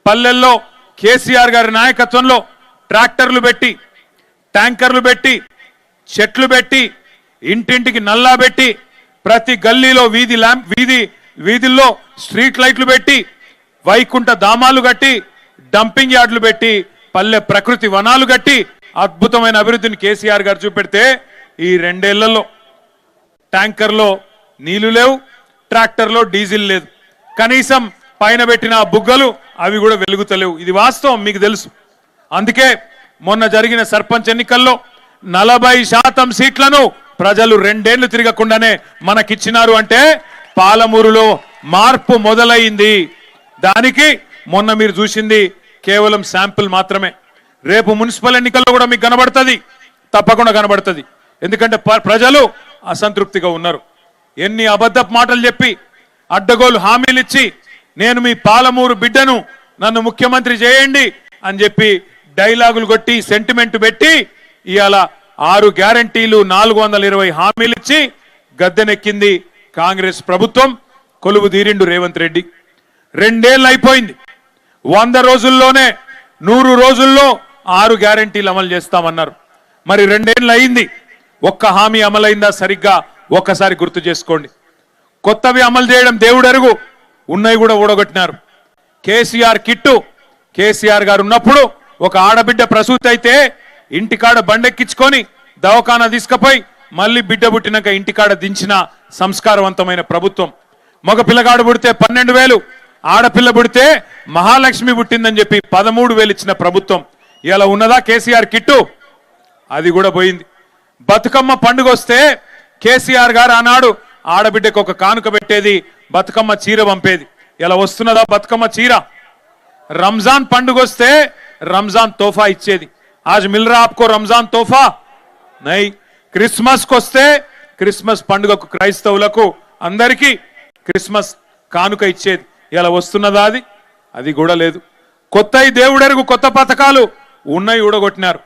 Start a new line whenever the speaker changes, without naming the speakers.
పల్లెల్లో కేసీఆర్ గారి నాయకత్వంలో ట్రాక్టర్లు పెట్టి, ట్యాంకర్లు పెట్టి, చెట్లు పెట్టి, ఇంటింటికి నల్లా పెట్టి, ప్రతి గల్లీలో వీధుల్లో స్ట్రీట్ లైట్లు పెట్టి, వైకుంఠ ధామాలు కట్టి, డంపింగ్ యార్డులు పెట్టి, పల్లె ప్రకృతి వనాలు కట్టి అద్భుతమైన అభివృద్ధిని కేసీఆర్ గారు చూపెడితే ఈ 2 ఏళ్లలో ట్యాంకర్లో నీళ్లు లేవు, ట్రాక్టర్లో డీజిల్ లేదు, కనీసం పైన పెట్టిన బుగ్గలు అవి కూడా వెలుగుతలేవు. ఇది వాస్తవం, మీకు తెలుసు. అందుకే మొన్న జరిగిన సర్పంచ్ ఎన్నికల్లో 40% సీట్లను ప్రజలు 2 ఏళ్లు తిరగకుండానే మనకిచ్చినారు. అంటే పాలమూరులో మార్పు మొదలైంది. దానికి మొన్న మీరు చూసింది కేవలం శాంపిల్ మాత్రమే. రేపు మున్సిపల్ ఎన్నికల్లో కూడా మీకు కనబడుతుంది, తప్పకుండా కనబడుతుంది. ఎందుకంటే ప్రజలు అసంతృప్తిగా ఉన్నారు. ఎన్ని అబద్ధపు మాటలు చెప్పి, అడ్డగోలు హామీలు ఇచ్చి, నేను మీ పాలమూరు బిడ్డను, నన్ను ముఖ్యమంత్రి చేయండి అని చెప్పి డైలాగులు కొట్టి, సెంటిమెంట్ పెట్టి, ఇవాళ 6 గ్యారంటీలు, 420 హామీలు ఇచ్చి గద్దెనెక్కింది కాంగ్రెస్ ప్రభుత్వం. కొలువు తీరిండు రేవంత్ రెడ్డి. 2 ఏళ్ళు అయిపోయింది. 100 రోజుల్లోనే 100 రోజుల్లో 6 గ్యారంటీలు అమలు చేస్తామన్నారు. మరి 2 ఏళ్ళు అయింది, ఒక్క హామీ అమలైందా? సరిగ్గా ఒక్కసారి గుర్తు చేసుకోండి. కొత్తవి అమలు చేయడం దేవుడు ఎరుగు, ఉన్నవి కూడా ఊడగొట్టినారు. కేసీఆర్ కిట్టు, కేసీఆర్ గారు ఉన్నప్పుడు ఒక ఆడబిడ్డ ప్రసూతి అయితే ఇంటికాడ బండెక్కించుకొని దవాఖానా తీసుకుపోయి మళ్ళీ బిడ్డ పుట్టినాక ఇంటికాడ దించిన సంస్కారవంతమైన ప్రభుత్వం. మగ పిల్లగాడు పుడితే 12,000, ఆడపిల్ల పుడితే మహాలక్ష్మి పుట్టిందని చెప్పి 13,000 ఇచ్చిన ప్రభుత్వం. ఇలా ఉన్నదా కేసీఆర్ కిట్టు? అది కూడా పోయింది. బతుకమ్మ పండుగ వస్తే కేసీఆర్ గారు ఆనాడు ఆడబిడ్డకు ఒక కానుక పెట్టేది, బతుకమ్మ చీర పంపేది. ఇలా వస్తున్నదా బతుకమ్మ చీర? రంజాన్ పండుగ వస్తే రంజాన్ తోఫా ఇచ్చేది. आज मिल रहा आपको रमजान तोहफा नहीं. క్రిస్మస్ కొస్తే క్రిస్మస్ పండుగకు క్రైస్తవులకు అందరికీ క్రిస్మస్ కానుక ఇచ్చేది. ఇలా వస్తున్నదా? అది కూడా లేదు. కొత్తయి దేవుడెరుగు కొత్త పథకాలు ఉన్నాయి ఊడగొట్టినారు.